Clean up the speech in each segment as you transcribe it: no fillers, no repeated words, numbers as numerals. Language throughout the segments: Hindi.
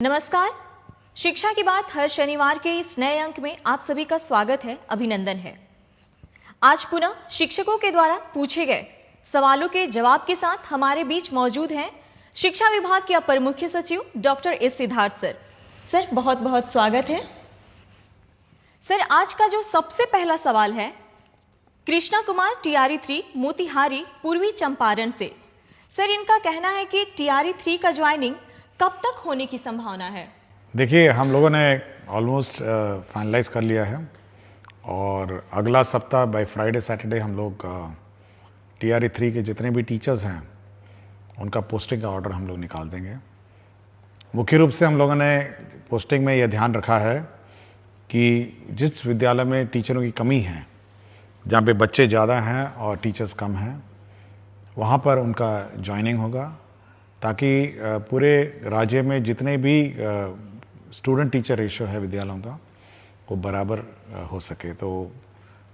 नमस्कार। शिक्षा की बात हर शनिवार के इस नए अंक में आप सभी का स्वागत है, अभिनंदन है। आज पुनः शिक्षकों के द्वारा पूछे गए सवालों के जवाब के साथ हमारे बीच मौजूद हैं शिक्षा विभाग के अपर मुख्य सचिव doctor S Siddharth sir. Sir, बहुत बहुत स्वागत है। सर, आज का जो सबसे पहला सवाल है कृष्णा कुमार टीआरई 3 मोतिहारी पूर्वी चंपारण से। सर, इनका कहना है कि टीआरई 3 का ज्वाइनिंग कब तक होने की संभावना है? देखिए, हम लोगों ने ऑलमोस्ट फाइनलाइज कर लिया है और अगला सप्ताह बाय फ्राइडे सैटरडे हम लोग टीआरई 3 के जितने भी टीचर्स हैं उनका पोस्टिंग का ऑर्डर हम लोग निकाल देंगे। मुख्य रूप से हम लोगों ने पोस्टिंग में यह ध्यान रखा है कि जिस विद्यालय में टीचरों की कमी है, जहाँ पे बच्चे ज़्यादा हैं और टीचर्स कम हैं, वहाँ पर उनका ज्वाइनिंग होगा ताकि पूरे राज्य में जितने भी स्टूडेंट टीचर रेशियो है विद्यालयों का वो बराबर हो सके। तो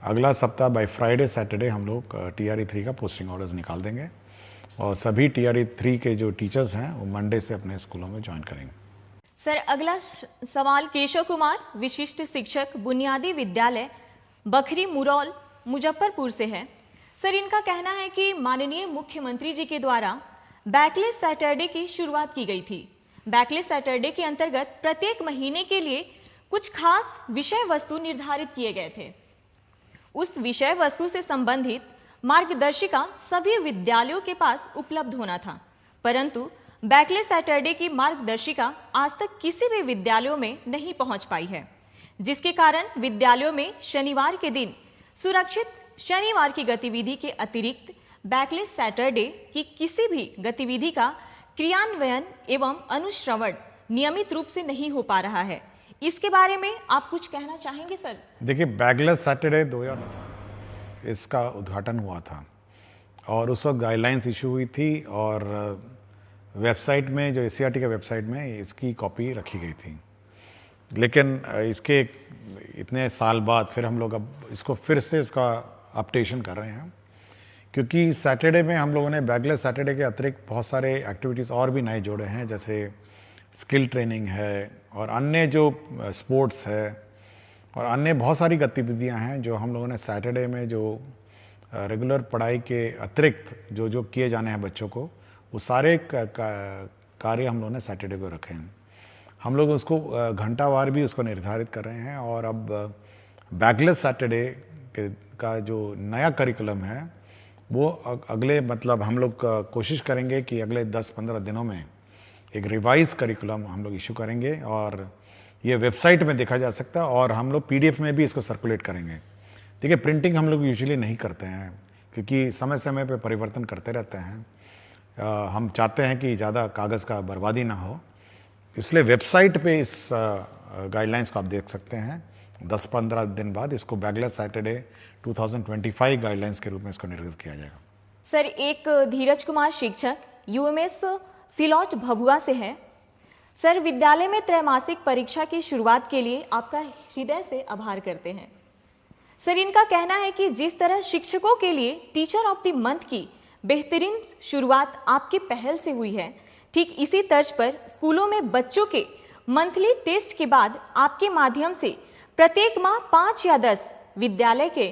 अगला सप्ताह बाय फ्राइडे सैटरडे हम लोग टीआरई 3 का पोस्टिंग ऑर्डर्स निकाल देंगे और सभी टीआरई 3 के जो टीचर्स हैं वो मंडे से अपने स्कूलों में ज्वाइन करेंगे। सर, अगला सवाल केशव कुमार, विशिष्ट शिक्षक, बुनियादी विद्यालय बखरी मुरौल मुजफ्फरपुर से है। सर, इनका कहना है कि माननीय मुख्यमंत्री जी के द्वारा बैकलेस सैटरडे की शुरुआत की गई थी। बैकलेस सैटरडे के अंतर्गत प्रत्येक महीने के लिए कुछ खास विषय वस्तु निर्धारित किए गए थे। उस विषय वस्तु से संबंधित मार्गदर्शिका सभी विद्यालयों के पास उपलब्ध होना था, परंतु बैकलेस सैटरडे की मार्गदर्शिका आज तक किसी भी विद्यालयों में नहीं पहुंच पाई है, जिसके कारण विद्यालयों में शनिवार के दिन सुरक्षित शनिवार की गतिविधि के अतिरिक्त बैकलेस सैटरडे की किसी भी गतिविधि का क्रियान्वयन एवं अनुश्रवण नियमित रूप से नहीं हो पा रहा है। इसके बारे में आप कुछ कहना चाहेंगे सर? देखिए, बैकलेस सैटरडे 2000 इसका उद्घाटन हुआ था और उस वक्त गाइडलाइंस इशू हुई थी और वेबसाइट में, जो एससीईआरटी का वेबसाइट में इसकी कॉपी रखी गई थी। लेकिन इसके इतने साल बाद फिर हम लोग अब इसको फिर से इसका अपडेशन कर रहे हैं, क्योंकि सैटरडे में हम लोगों ने बैकलेस सैटरडे के अतिरिक्त बहुत सारे एक्टिविटीज़ और भी नए जोड़े हैं, जैसे स्किल ट्रेनिंग है और अन्य जो स्पोर्ट्स है और अन्य बहुत सारी गतिविधियां हैं जो हम लोगों ने सैटरडे में जो रेगुलर पढ़ाई के अतिरिक्त जो जो किए जाने हैं बच्चों को, वो सारे कार्य हम लोगों ने सैटरडे को रखे हैं। हम लोग उसको घंटावार भी उसको निर्धारित कर रहे हैं और अब बैकलेस सैटरडे का जो नया करिकुलम है वो अगले हम लोग कोशिश करेंगे कि अगले 10-15 दिनों में एक रिवाइज करिकुलम हम लोग इशू करेंगे और ये वेबसाइट में देखा जा सकता है और हम लोग पीडीएफ में भी इसको सर्कुलेट करेंगे। देखिए, प्रिंटिंग हम लोग यूजुअली नहीं करते हैं क्योंकि समय समय पे परिवर्तन करते रहते हैं। हम चाहते हैं कि ज़्यादा कागज़ का बर्बादी ना हो, इसलिए वेबसाइट पे इस गाइडलाइंस को आप देख सकते हैं। 10-15 दिन बाद इसको बैकलेस सैटरडे 2025 गाइडलाइंस के रूप में इसको निर्गत किया जाएगा। सर, एक धीरज कुमार शिक्षक यूएमएस सिलौट भभुआ से है। सर, विद्यालय में त्रैमासिक परीक्षा की शुरुआत के लिए आपका हृदय से आभार करते हैं। सर, इनका कहना है कि जिस तरह शिक्षकों के लिए टीचर ऑफ द मंथ की बेहतरीन शुरुआत आपकी पहल से हुई है, ठीक इसी तर्ज पर स्कूलों में बच्चों के मंथली टेस्ट के बाद आपके माध्यम से प्रत्येक माह 5 या 10 विद्यालय के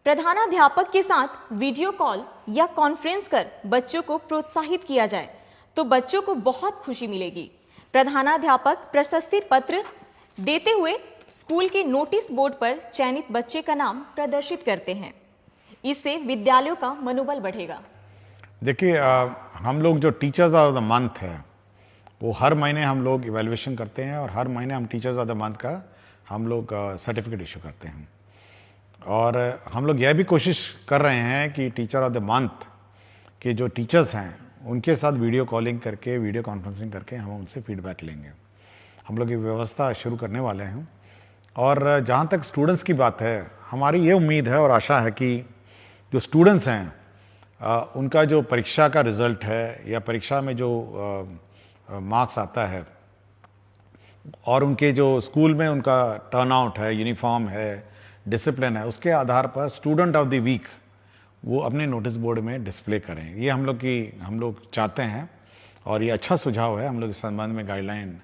प्रधानाध्यापक के साथ वीडियो कॉल या कॉन्फ्रेंस कर बच्चों को प्रोत्साहित किया जाए तो बच्चों को बहुत खुशी मिलेगी। प्रधानाध्यापक प्रशस्ति पत्र देते हुए स्कूल के नोटिस बोर्ड पर चयनित बच्चे का नाम प्रदर्शित करते हैं, इससे विद्यालयों का मनोबल बढ़ेगा। देखिए, हम लोग जो टीचर्स ऑफ द मंथ है वो हर महीने हम लोग इवैल्यूएशन करते हैं और हर महीने हम टीचर्स ऑफ द मंथ का हम लोग सर्टिफिकेट इशू करते हैं और हम लोग यह भी कोशिश कर रहे हैं कि टीचर ऑफ द मंथ के जो टीचर्स हैं उनके साथ वीडियो कॉलिंग करके, वीडियो कॉन्फ्रेंसिंग करके हम उनसे फीडबैक लेंगे। हम लोग ये व्यवस्था शुरू करने वाले हैं और जहाँ तक स्टूडेंट्स की बात है, हमारी ये उम्मीद है और आशा है कि जो स्टूडेंट्स हैं उनका जो परीक्षा का रिज़ल्ट है या परीक्षा में जो मार्क्स आता है और उनके जो स्कूल में उनका टर्नआउट है, यूनिफॉर्म है, डिसिप्लिन है, उसके आधार पर स्टूडेंट ऑफ द वीक वो अपने नोटिस बोर्ड में डिस्प्ले करें। ये हम लोग चाहते हैं और ये अच्छा सुझाव है। हम लोग इस संबंध में गाइडलाइन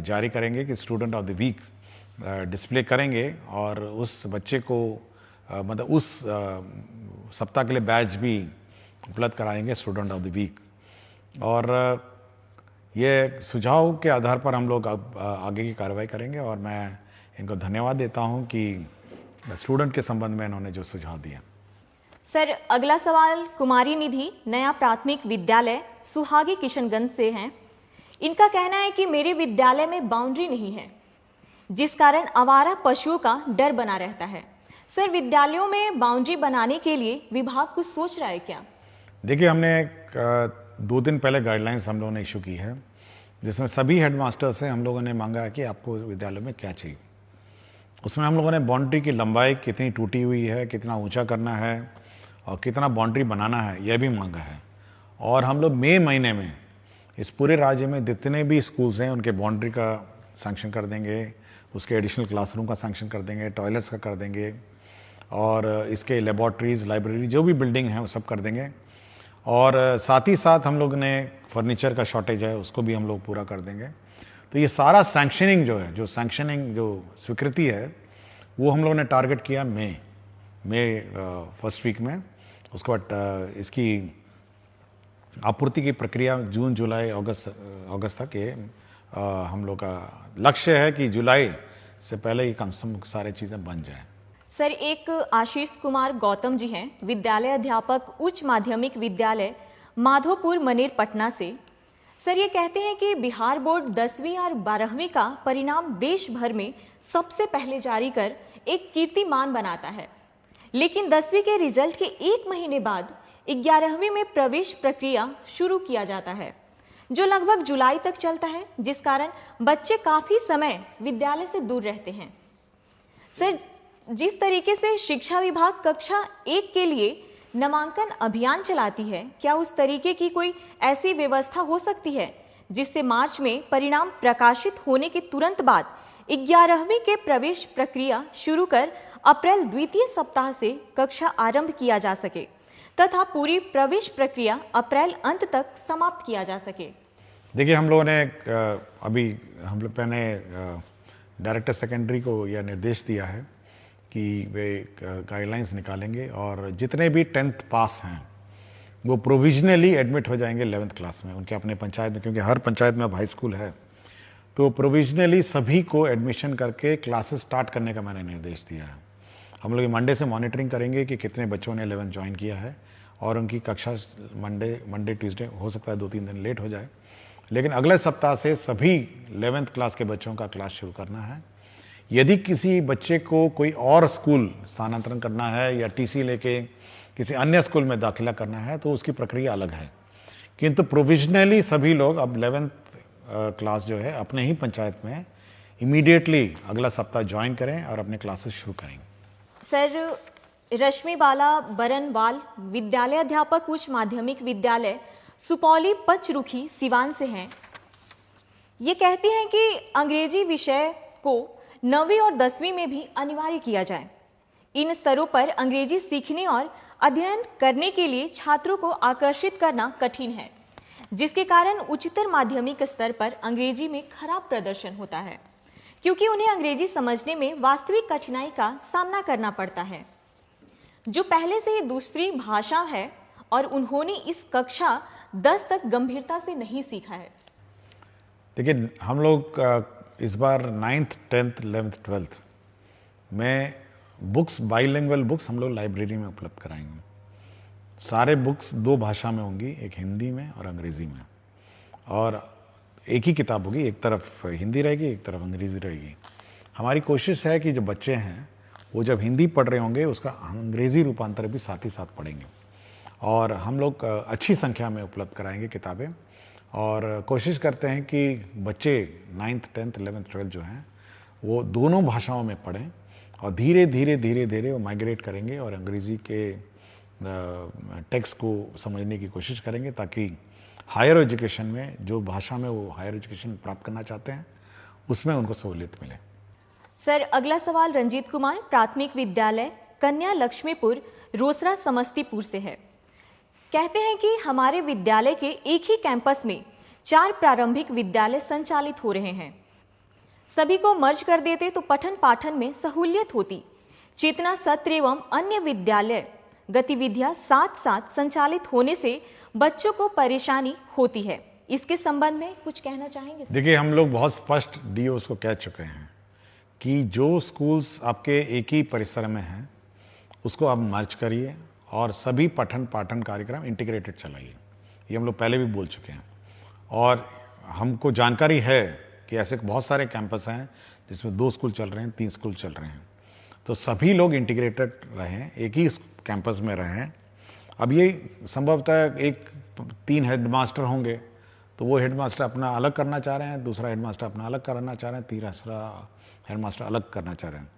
जारी करेंगे कि student of the week display करेंगे और उस बच्चे को मतलब उस सप्ताह के लिए बैच भी उपलब्ध कराएंगे स्टूडेंट ऑफ द वीक। और ये सुझाव के आधार पर हम लोग अब आगे की कार्रवाई करेंगे और मैं इनको धन्यवाद देता हूं कि स्टूडेंट के संबंध में इन्होंने जो सुझाव दिया। सर, अगला सवाल कुमारी निधि नया प्राथमिक विद्यालय सुहागी किशनगंज से हैं। इनका कहना है कि मेरे विद्यालय में बाउंड्री नहीं है, जिस कारण आवारा पशुओं का डर बना रहता है। सर, विद्यालयों में बाउंड्री बनाने के लिए विभाग कुछ सोच रहा है क्या? देखिए, हमने 2 दिन पहले गाइडलाइंस हम लोगों ने इशू की है, जिसमें सभी हेडमास्टर से हम लोगों ने मांगा है कि आपको विद्यालय में क्या चाहिए। उसमें हम लोगों ने बाउंड्री की लंबाई कितनी टूटी हुई है, कितना ऊंचा करना है और कितना बाउंड्री बनाना है, यह भी मांगा है। और हम लोग मई महीने में इस पूरे राज्य में जितने भी स्कूल्स हैं उनके बाउंड्री का सैंक्शन कर देंगे, उसके एडिशनल क्लासरूम का सैंक्शन कर देंगे, टॉयलेट्स का कर देंगे और इसके लेबॉर्ट्रीज, लाइब्रेरी, जो भी बिल्डिंग है वो सब कर देंगे। और साथ ही साथ हम लोग ने फर्नीचर का शॉर्टेज है उसको भी हम लोग पूरा कर देंगे। तो ये सारा सैंक्शनिंग जो है, जो सैंक्शनिंग जो स्वीकृति है, वो हम लोगों ने टारगेट किया मई फर्स्ट वीक में। उसके बाद इसकी आपूर्ति की प्रक्रिया जून, जुलाई, अगस्त तक ये हम लोग का लक्ष्य है कि जुलाई से पहले ये कम से कम सारी चीज़ें बन जाए। सर, एक आशीष कुमार गौतम जी हैं, विद्यालय अध्यापक उच्च माध्यमिक विद्यालय माधोपुर मनेर पटना से। सर, ये कहते हैं कि बिहार बोर्ड 10वीं और 12वीं का परिणाम देश भर में सबसे पहले जारी कर एक कीर्तिमान बनाता है, लेकिन 10वीं के रिजल्ट के 1 महीने बाद 11वीं में प्रवेश प्रक्रिया शुरू किया जाता है, जो लगभग जुलाई तक चलता है, जिस कारण बच्चे काफी समय विद्यालय से दूर रहते हैं। सर, जिस तरीके से शिक्षा विभाग कक्षा 1 के लिए नामांकन अभियान चलाती है, क्या उस तरीके की कोई ऐसी व्यवस्था हो सकती है जिससे मार्च में परिणाम प्रकाशित होने के तुरंत बाद 11वीं के प्रवेश प्रक्रिया शुरू कर अप्रैल द्वितीय सप्ताह से कक्षा आरंभ किया जा सके तथा पूरी प्रवेश प्रक्रिया अप्रैल अंत तक समाप्त किया जा सके? देखिए, हम लोगों ने अभी हम लोग ने डायरेक्टर सेकेंडरी को यह निर्देश दिया है कि वे गाइडलाइंस निकालेंगे और जितने भी 10th पास हैं वो प्रोविजनली एडमिट हो जाएंगे 11th क्लास में उनके अपने पंचायत में, क्योंकि हर पंचायत में अब हाई स्कूल है। तो प्रोविजनली सभी को एडमिशन करके क्लासेस स्टार्ट करने का मैंने निर्देश दिया है। हम लोग मंडे से मॉनिटरिंग करेंगे कि कितने बच्चों ने 11th ज्वाइन किया है और उनकी कक्षा मंडे ट्यूसडे हो सकता है 2-3 दिन लेट हो जाए, लेकिन अगले सप्ताह से सभी 11th क्लास के बच्चों का क्लास शुरू करना है। यदि किसी बच्चे को कोई और स्कूल स्थानांतरण करना है या टीसी लेके किसी अन्य स्कूल में दाखिला करना है तो उसकी प्रक्रिया अलग है, किंतु प्रोविजनली सभी लोग अब 11th क्लास जो है अपने ही पंचायत में इमीडिएटली अगला सप्ताह ज्वाइन करें और अपने क्लासेस शुरू करेंगे। सर, रश्मि बाला बरनवाल विद्यालय अध्यापक उच्च माध्यमिक विद्यालय सुपौली पचरुखी सिवान से हैं। ये कहती हैं कि अंग्रेजी विषय को 9वीं और 10वीं में भी अनिवार्य किया जाए। इन स्तरों पर अंग्रेजी सीखने और अध्ययन करने के लिए छात्रों को आकर्षित करना कठिन है, जिसके कारण उच्चतर माध्यमिक स्तर पर अंग्रेजी में खराब प्रदर्शन होता है, क्योंकि उन्हें अंग्रेजी समझने में वास्तविक कठिनाई का सामना करना पड़ता है, जो पहले से ही दूसरी भाषा है और उन्होंने इस कक्षा 10 तक गंभीरता से नहीं सीखा है। देखिए, हम लोग इस बार 9th, 10th, 11th, 12th में बुक्स, बाइलिंगुअल बुक्स हम लोग लाइब्रेरी में उपलब्ध कराएंगे। सारे बुक्स 2 भाषा में होंगी, एक हिंदी में और अंग्रेज़ी में, और एक ही किताब होगी, एक तरफ हिंदी रहेगी, एक तरफ अंग्रेज़ी रहेगी। हमारी कोशिश है कि जो बच्चे हैं वो जब हिंदी पढ़ रहे होंगे उसका अंग्रेज़ी रूपांतर भी साथ ही साथ पढ़ेंगे, और हम लोग अच्छी संख्या में उपलब्ध कराएंगे किताबें, और कोशिश करते हैं कि बच्चे 9th, 10th, 11th, 12th जो हैं वो दोनों भाषाओं में पढ़ें और धीरे धीरे वो माइग्रेट करेंगे और अंग्रेज़ी के टेक्स्ट को समझने की कोशिश करेंगे, ताकि हायर एजुकेशन में जो भाषा में वो हायर एजुकेशन प्राप्त करना चाहते हैं उसमें उनको सहूलियत मिले। सर, अगला सवाल रंजीत कुमार प्राथमिक विद्यालय कन्या लक्ष्मीपुर रोसड़ा समस्तीपुर से है। कहते हैं कि हमारे विद्यालय के एक ही कैंपस में 4 प्रारंभिक विद्यालय संचालित हो रहे हैं। सभी को मर्ज कर देते तो पठन पाठन में सहूलियत होती। चेतना सत्र एवं अन्य विद्यालय गतिविधियां साथ साथ संचालित होने से बच्चों को परेशानी होती है। इसके संबंध में कुछ कहना चाहेंगे? देखिए, हम लोग बहुत स्पष्ट डीओस को कह चुके हैं कि जो स्कूल्स आपके एक ही परिसर में हैं उसको आप मर्ज करिए और सभी पठन पाठन कार्यक्रम इंटीग्रेटेड चलाइए। ये हम लोग पहले भी बोल चुके हैं और हमको जानकारी है कि ऐसे बहुत सारे कैंपस हैं जिसमें 2 स्कूल चल रहे हैं, 3 स्कूल चल रहे हैं। तो सभी लोग इंटीग्रेटेड रहें, एक ही कैंपस में रहें। अब ये संभवतः 3 हेडमास्टर होंगे तो वो हेडमास्टर अपना अलग करना चाह रहे हैं, दूसरा हेडमास्टर अपना अलग करना चाह रहे हैं, तीसरा हेडमास्टर अलग करना चाह रहे हैं।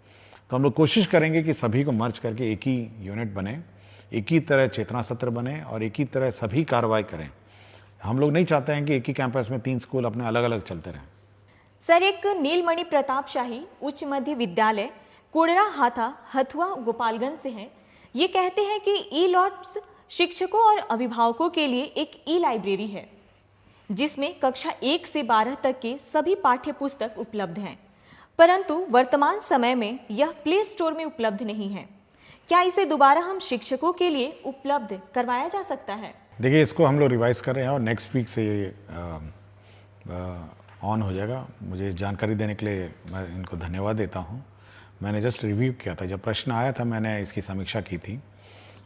तो हम लोग कोशिश करेंगे कि सभी को मर्ज करके एक ही यूनिट बने, एक ही तरह चेतना सत्र बने और एक ही तरह सभी कार्रवाई करें। हम लोग नहीं चाहते हैं कि एक ही कैंपस में 3 स्कूल अपने अलग अलग चलते रहें। सर, एक नीलमणि प्रताप शाही उच्च मध्य विद्यालय कोडरा हाथा हथुआ गोपालगंज से हैं। ये कहते हैं कि ई लॉट्स शिक्षकों और अभिभावकों के लिए एक ई लाइब्रेरी है जिसमें कक्षा 1 से 12 तक के सभी पाठ्य पुस्तक उपलब्ध हैं, परंतु वर्तमान समय में यह प्ले स्टोर में उपलब्ध नहीं है। क्या इसे दोबारा हम शिक्षकों के लिए उपलब्ध करवाया जा सकता है? देखिए, इसको हम लोग रिवाइज कर रहे हैं और नेक्स्ट वीक से ये ऑन हो जाएगा। मुझे जानकारी देने के लिए मैं इनको धन्यवाद देता हूँ। मैंने जस्ट रिव्यू किया था, जब प्रश्न आया था मैंने इसकी समीक्षा की थी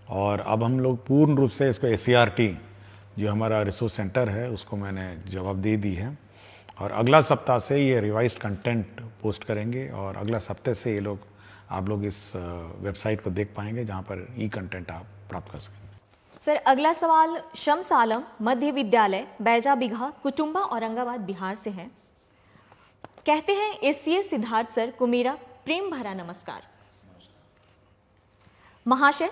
और अब हम लोग पूर्ण रूप से इसको SCRT जो हमारा रिसोर्स सेंटर है उसको मैंने जवाब दे दी है और अगला सप्ताह से ये रिवाइज्ड कंटेंट पोस्ट करेंगे और अगला सप्ताह से ये लोग आप लोग इस वेबसाइट को देख पाएंगे जहाँ पर ई कंटेंट आप प्राप्त कर सकेंगे। सर, अगला सवाल शम्स आलम मध्य विद्यालय बैजा बिघा कुटुंबा औरंगाबाद बिहार से है। कहते हैं SCS सिद्धार्थ सर को मेरा प्रेम भरा नमस्कार। महाशय,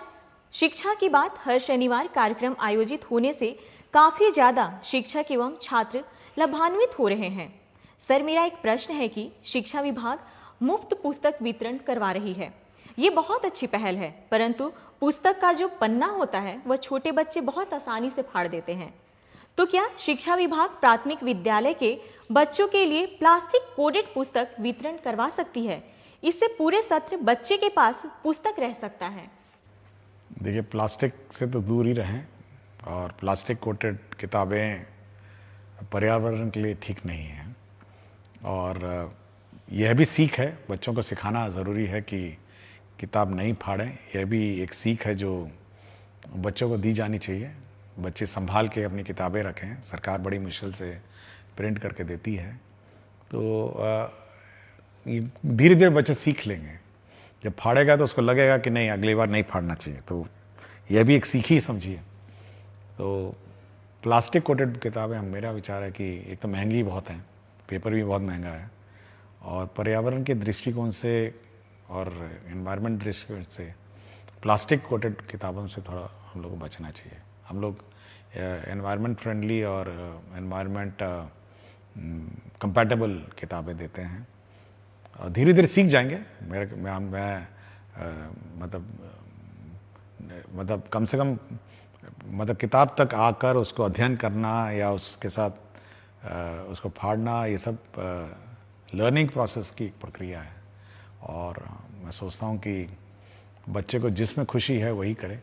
शिक्षा की बात हर शनिवार कार्यक्रम आयोजित होने से काफी ज्यादा शिक्षक एवं छात्र लाभान्वित हो रहे हैं। सर, मेरा एक प्रश्न है कि शिक्षा विभाग मुफ्त पुस्तक वितरण करवा रही है। ये बहुत अच्छी पहल है, परंतु पुस्तक का जो पन्ना होता है वह छोटे बच्चे बहुत आसानी से फाड़ देते हैं। तो क्या शिक्षा विभाग प्राथमिक विद्यालय के बच्चों के लिए प्लास्टिक कोडेड पुस्तक वितरण करवा सकती है? इससे पूरे सत्र बच्चे के पास पुस्तक रह सकता है। देखिए, प्लास्टिक से तो दूर ही रहें और प्लास्टिक कोटेड किताबें पर्यावरण के लिए ठीक नहीं हैं और यह भी सीख है, बच्चों को सिखाना ज़रूरी है कि किताब नहीं फाड़ें। यह भी एक सीख है जो बच्चों को दी जानी चाहिए। बच्चे संभाल के अपनी किताबें रखें, सरकार बड़ी मुश्किल से प्रिंट करके देती है। तो धीरे धीरे बच्चे सीख लेंगे। जब फाड़ेगा तो उसको लगेगा कि नहीं, अगली बार नहीं फाड़ना चाहिए। तो यह भी एक सीख ही समझिए। तो प्लास्टिक कोटेड किताबें, मेरा विचार है कि एक तो महंगी बहुत हैं, पेपर भी बहुत महंगा है और पर्यावरण के दृष्टिकोण से और एनवायरनमेंट दृष्टिकोण से प्लास्टिक कोटेड किताबों से थोड़ा हम लोग को बचना चाहिए। हम लोग एनवायरनमेंट फ्रेंडली और एनवायरनमेंट कंपैटिबल किताबें देते हैं और धीरे धीरे सीख जाएंगे। मतलब कम से कम किताब तक आकर उसको अध्ययन करना या उसके साथ उसको फाड़ना, ये सब लर्निंग प्रोसेस की एक प्रक्रिया है और मैं सोचता हूँ कि बच्चे को जिसमें खुशी है वही करे।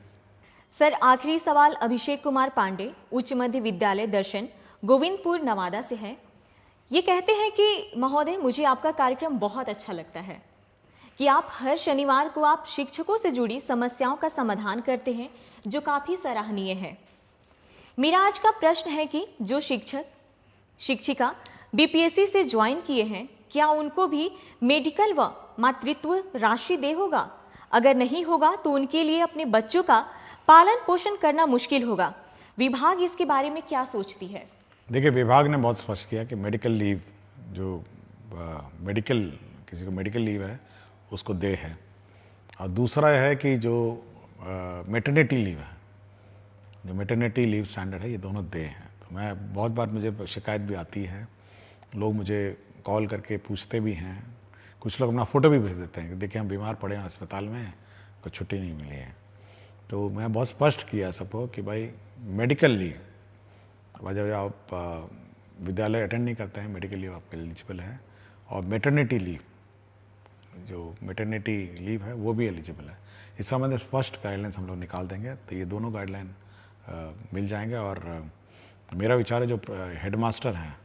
सर, आखिरी सवाल अभिषेक कुमार पांडे उच्च मध्य विद्यालय दर्शन गोविंदपुर नवादा से है। ये कहते हैं कि महोदय, मुझे आपका कार्यक्रम बहुत अच्छा लगता है कि आप हर शनिवार को आप शिक्षकों से जुड़ी समस्याओं का समाधान करते हैं, जो काफ़ी सराहनीय है। मेरा आज का प्रश्न है कि जो शिक्षक शिक्षिका BPSC से ज्वाइन किए हैं, क्या उनको भी मेडिकल व मातृत्व राशि दे होगा? अगर नहीं होगा तो उनके लिए अपने बच्चों का पालन पोषण करना मुश्किल होगा। विभाग इसके बारे में क्या सोचती है? देखिए, विभाग ने बहुत स्पष्ट किया कि मेडिकल लीव जो किसी को मेडिकल लीव है उसको दे है और दूसरा है कि जो मैटरनिटी लीव है, जो मैटरनिटी लीव स्टैंडर्ड है, ये दोनों दे हैं। तो मैं बहुत बार मुझे शिकायत भी आती है, लोग मुझे कॉल करके पूछते भी हैं, कुछ लोग अपना फ़ोटो भी भेज देते हैं कि देखिए हम बीमार पड़े हैं अस्पताल में, कोई छुट्टी नहीं मिली है। तो मैं बहुत स्पष्ट किया सबको कि भाई मेडिकल लीव जब आप विद्यालय अटेंड नहीं करते हैं, मेडिकल लीव आपके एलिजिबल है। और मैटरनिटी लीव, जो मैटरनिटी लीव है वो भी एलिजिबल है। इस संबंध में स्पष्ट गाइडलाइंस हम लोग निकाल देंगे, तो ये दोनों गाइडलाइन मिल जाएंगे। और मेरा विचार है जो हेडमास्टर हैं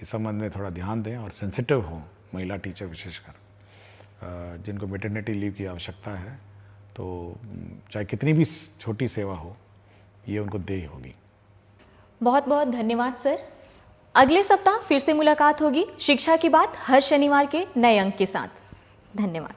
इस संबंध में थोड़ा ध्यान दें और सेंसिटिव हो, महिला टीचर विशेषकर जिनको मैटरनिटी लीव की आवश्यकता है, तो चाहे कितनी भी छोटी सेवा हो ये उनको देय होगी। बहुत बहुत धन्यवाद सर। अगले सप्ताह फिर से मुलाकात होगी शिक्षा की बात हर शनिवार के नए अंक के साथ। धन्यवाद।